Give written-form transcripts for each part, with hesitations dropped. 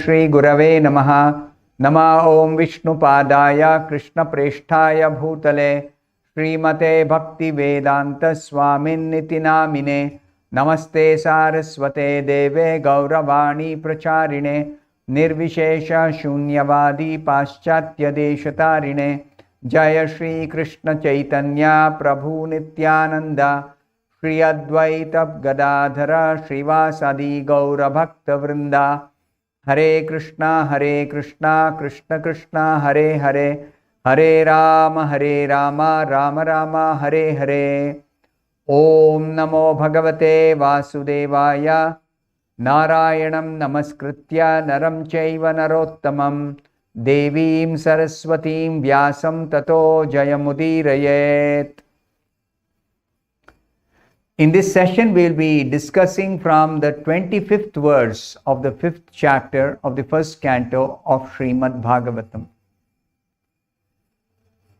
Shri Gurave Namaha. Nama Om Vishnupadaya Krishna Presthaya Bhutale Srimate Bhaktivedanta Swamin Niti Namine Namaste Saraswate Deve Gauravani Pracharine Nirvishesha Shunyavadi Paschatya Deshatarine Jaya Shri Krishna Chaitanya Prabhu Nityananda Shri Advaita Gadadhara Srivasadi Gaura Bhakta Vrinda Hare Krishna Krishna Krishna Hare Hare Hare Rama Rama Rama Hare Hare. Om Namo Bhagavate Vasudevaya. Narayanam Namaskritya Naram Chaiva Narottamam Devim Saraswatim Vyasam Tato Jayamudirayet. In this session, we will be discussing from the 25th verse of the 5th chapter of the first canto of Srimad-Bhagavatam.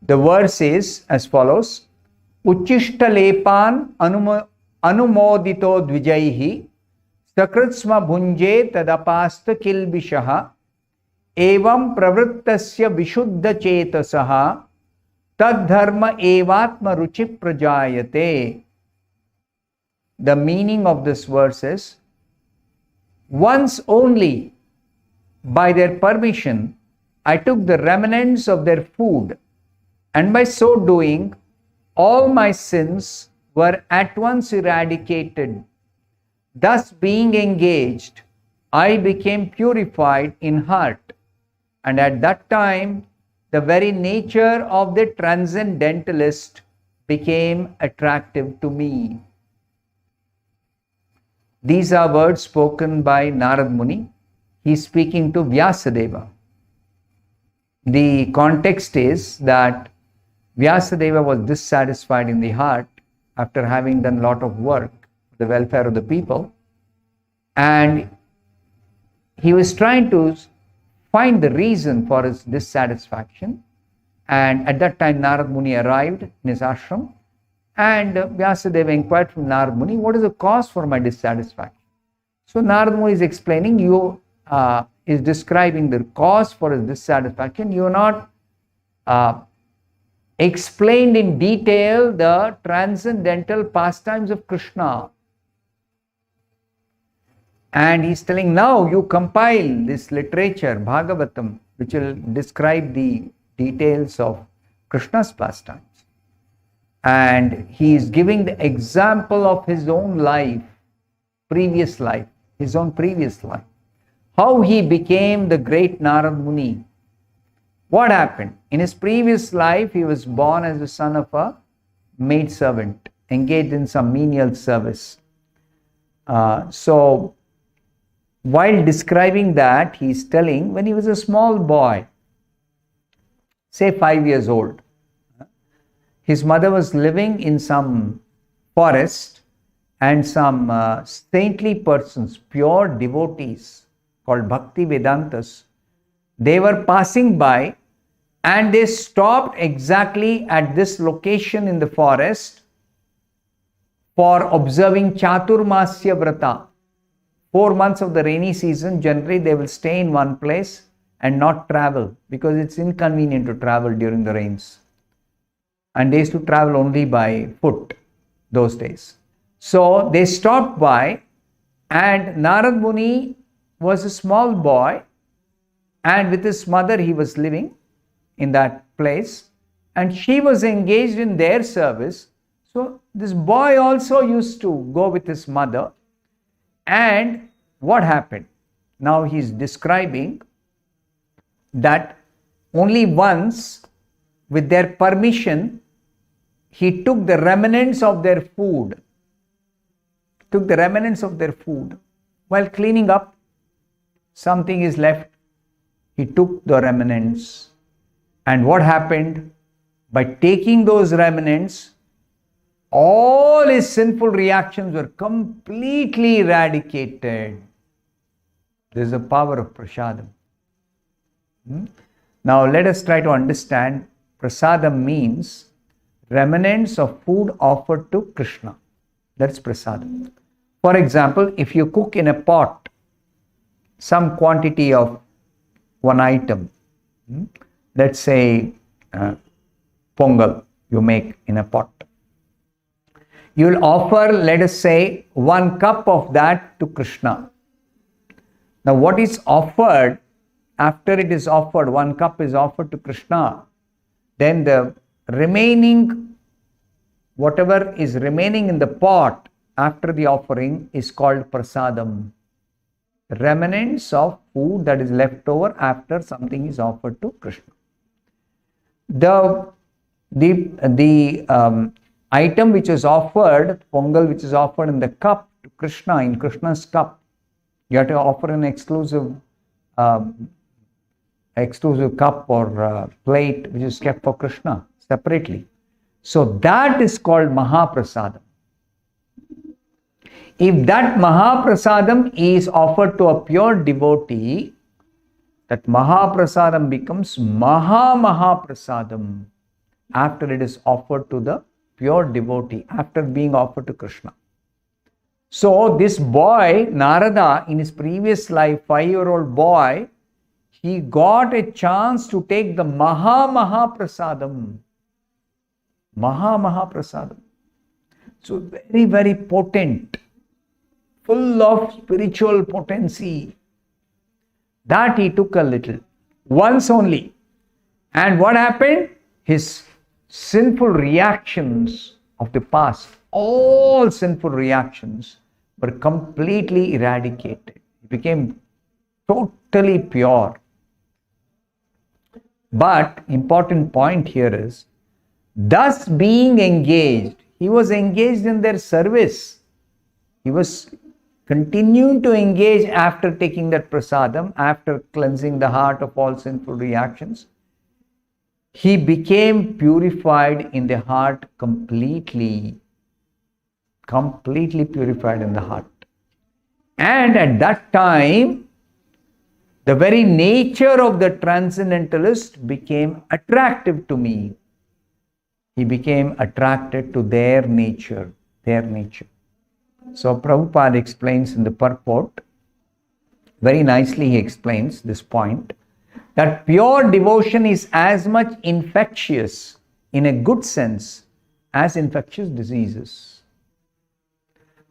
The verse is as follows: Uchishtalepan anumodito dvijaihi sakritsma bhunje tadapasta kilbishaha evam pravrittasya vishuddha chetasaha tadharma evatma ruchi prajayate. The meaning of this verse is, once only by their permission I took the remnants of their food, and by so doing all my sins were at once eradicated. Thus being engaged, I became purified in heart, and at that time the very nature of the transcendentalist became attractive to me. These are words spoken by Narada Muni. He is speaking to Vyasadeva. The context is that Vyasadeva was dissatisfied in the heart after having done a lot of work for the welfare of the people, and he was trying to find the reason for his dissatisfaction. And at that time Narada Muni arrived in his ashram, and Vyasadeva inquired from Narada Muni, what is the cause for my dissatisfaction? So Narada Muni is explaining, is describing the cause for his dissatisfaction. You are not explained in detail the transcendental pastimes of Krishna. And he's telling, now you compile this literature, Bhagavatam, which will describe the details of Krishna's pastimes. And he is giving the example of his own life, his own previous life. How he became the great Narada Muni. What happened? In his previous life, he was born as the son of a maidservant, engaged in some menial service. So, while describing that, he is telling, when he was a small boy, say 5 years old, his mother was living in some forest, and some saintly persons, pure devotees called Bhaktivedantas, they were passing by, and they stopped exactly at this location in the forest for observing Chaturmasya Vrata. 4 months of the rainy season, generally they will stay in one place and not travel, because it's inconvenient to travel during the rains. And they used to travel only by foot those days. So they stopped by, and Narada Muni was a small boy, and with his mother he was living in that place, and she was engaged in their service. So this boy also used to go with his mother. And what happened? Now he is describing that only once, with their permission, he took the remnants of their food. While cleaning up, something is left. He took the remnants. And what happened? By taking those remnants, all his sinful reactions were completely eradicated. This is the power of prasadam. Now let us try to understand. Prasadam means remnants of food offered to Krishna. That's prasadam. For example, if you cook in a pot some quantity of one item. Let's say pongal you make in a pot. You will offer, let us say, 1 cup of that to Krishna. Now what is offered, after it is offered, 1 cup is offered to Krishna, then the remaining, whatever is remaining in the pot after the offering is called prasadam. Remnants of food that is left over after something is offered to Krishna. The item which is offered, pongal which is offered in the cup to Krishna, in Krishna's cup, you have to offer an exclusive cup or plate which is kept for Krishna separately. So that is called Mahaprasadam. If that Mahaprasadam is offered to a pure devotee, that Mahaprasadam becomes Mahaprasadam after it is offered to the pure devotee, after being offered to Krishna. So this boy, Narada, in his previous life, 5-year-old boy, he got a chance to take the Mahaprasadam. Mahaprasadam. So very, very potent, full of spiritual potency. That he took a little, once only. And what happened? His sinful reactions of the past, all sinful reactions were completely eradicated. He became totally pure. But important point here is, thus being engaged, he was engaged in their service. He was continuing to engage after taking that prasadam, after cleansing the heart of all sinful reactions. He became purified in the heart completely purified in the heart. And at that time, the very nature of the transcendentalist became attractive to me. He became attracted to their nature. So Prabhupada explains in the purport, very nicely he explains this point, that pure devotion is as much infectious in a good sense as infectious diseases.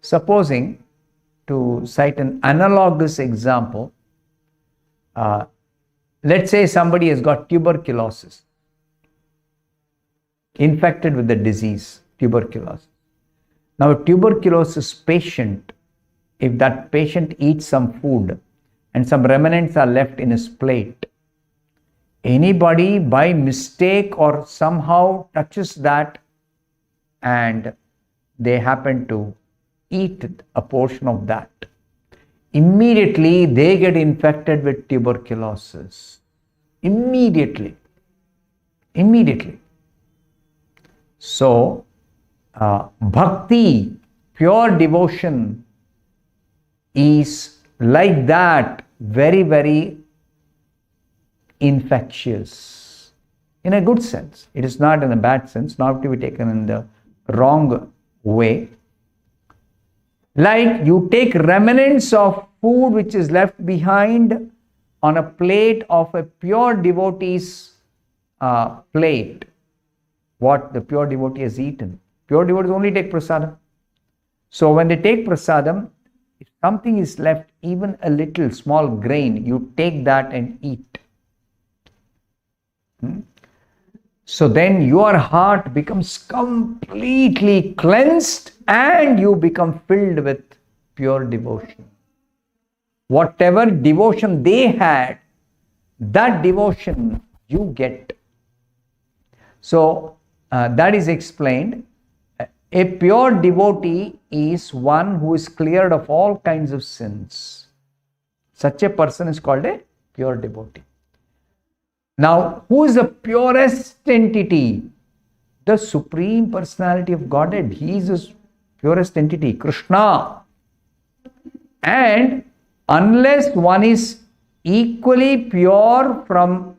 Supposing, to cite an analogous example, let's say somebody has got tuberculosis, infected with the disease, tuberculosis. Now, a tuberculosis patient, if that patient eats some food and some remnants are left in his plate, anybody by mistake or somehow touches that and they happen to eat a portion of that, immediately they get infected with tuberculosis. Immediately. So, bhakti, pure devotion, is like that, very, very infectious. In a good sense. It is not in a bad sense, not to be taken in the wrong way. Like you take remnants of food which is left behind on a plate of a pure devotee's plate, what the pure devotee has eaten. Pure devotees only take prasadam. So when they take prasadam, if something is left, even a little small grain, you take that and eat. So then your heart becomes completely cleansed and you become filled with pure devotion. Whatever devotion they had, that devotion you get. So that is explained. A pure devotee is one who is cleared of all kinds of sins. Such a person is called a pure devotee. Now, who is the purest entity? The Supreme Personality of Godhead. He is the purest entity, Krishna. And unless one is equally pure from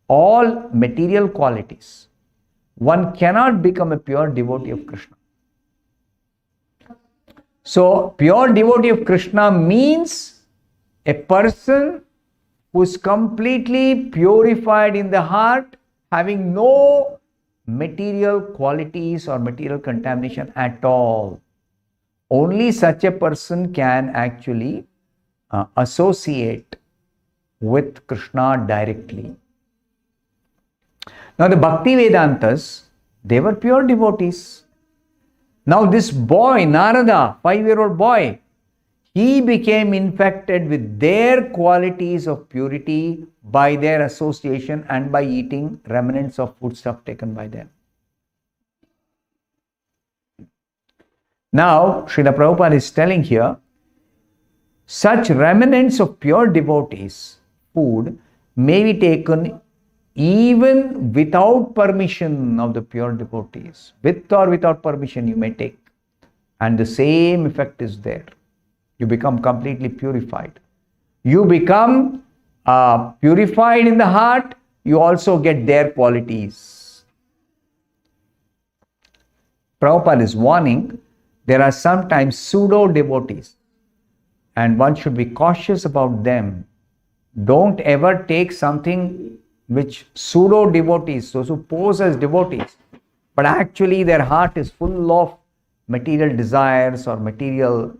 all material qualities, one cannot become a pure devotee of Krishna. So, pure devotee of Krishna means A person who is completely purified in the heart, having no material qualities or material contamination at all. Only such a person can actually associate with Krishna directly. Now the Bhaktivedantas, they were pure devotees. Now this boy, Narada, 5-year-old boy, he became infected with their qualities of purity by their association and by eating remnants of foodstuff taken by them. Now, Srila Prabhupada is telling here, such remnants of pure devotees' food may be taken even without permission of the pure devotees. With or without permission you may take. And the same effect is there. You become completely purified. You become purified in the heart, you also get their qualities. Prabhupada is warning, there are sometimes pseudo-devotees and one should be cautious about them. Don't ever take something which pseudo-devotees, those who pose as devotees, but actually their heart is full of material desires or material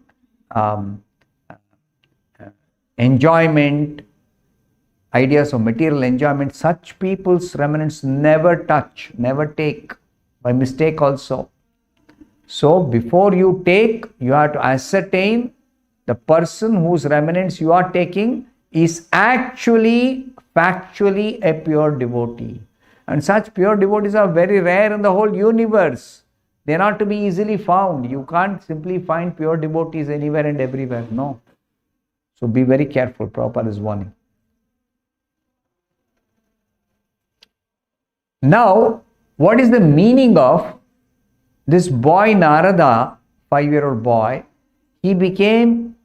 enjoyment, ideas of material enjoyment. Such people's remnants never touch, never take, by mistake also. So before you take, you have to ascertain the person whose remnants you are taking is actually, factually a pure devotee. And such pure devotees are very rare in the whole universe. They are not to be easily found. You can't simply find pure devotees anywhere and everywhere. No. So be very careful. Prabhupada is warning. Now, what is the meaning of this boy Narada, 5-year-old boy? He became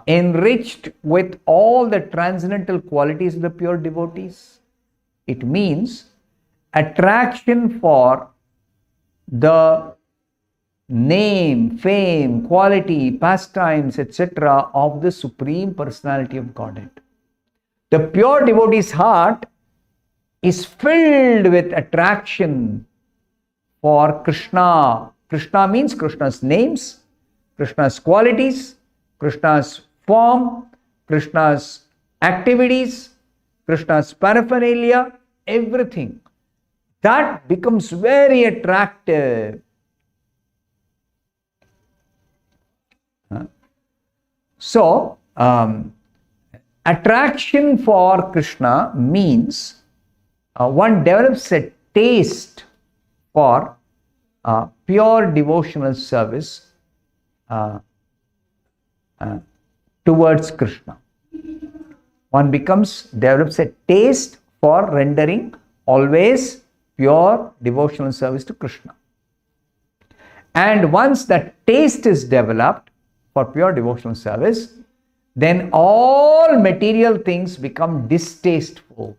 enriched with all the transcendental qualities of the pure devotees. It means attraction for the name, fame, quality, pastimes, etc. of the Supreme Personality of Godhead. The pure devotee's heart is filled with attraction for Krishna. Krishna means Krishna's names, Krishna's qualities, Krishna's form, Krishna's activities, Krishna's paraphernalia, everything. That becomes very attractive. So, attraction for Krishna means one develops a taste for pure devotional service towards Krishna. One develops a taste for rendering always pure devotional service to Krishna. And once that taste is developed for pure devotional service, then all material things become distasteful.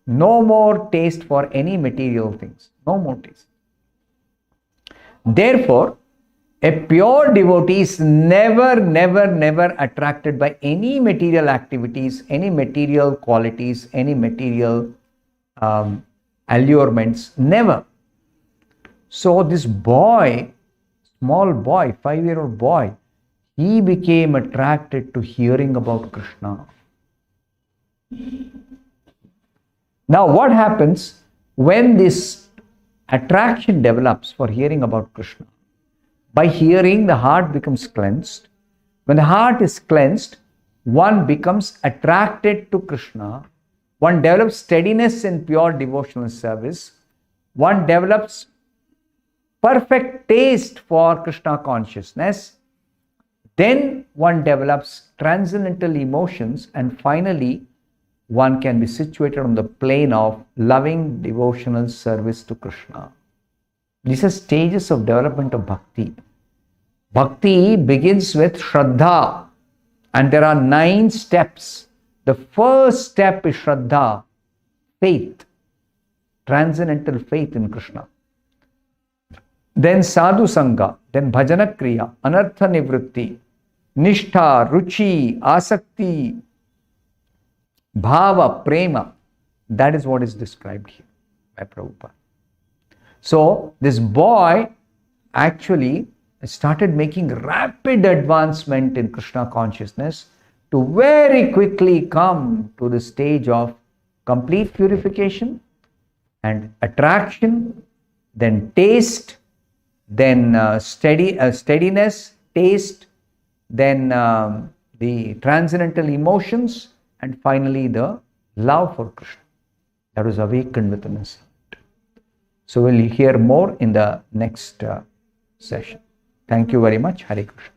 No more taste for any material things. No more taste. Therefore, a pure devotee is never attracted by any material activities, any material qualities, any material allurements. Never. So this boy, small boy, 5-year-old boy, he became attracted to hearing about Krishna. Now what happens when this attraction develops for hearing about Krishna? By hearing, the heart becomes cleansed. When the heart is cleansed, one becomes attracted to Krishna. One develops steadiness in pure devotional service. One develops perfect taste for Krishna consciousness. Then one develops transcendental emotions, and finally one can be situated on the plane of loving devotional service to Krishna. These are stages of development of bhakti. Bhakti begins with Shraddha, and there are 9 steps. The first step is Shraddha, faith, transcendental faith in Krishna. Then Sadhu Sangha, then Bhajana Kriya, Anartha Nivritti, nishtha, ruchi, asakti, bhava, prema. That is what is described here by Prabhupada. So this boy actually started making rapid advancement in Krishna consciousness to very quickly come to the stage of complete purification and attraction, then taste, then steadiness, taste, then the transcendental emotions, and finally the love for Krishna. That was awakened within us. So we'll hear more in the next session. Thank you very much. Hare Krishna.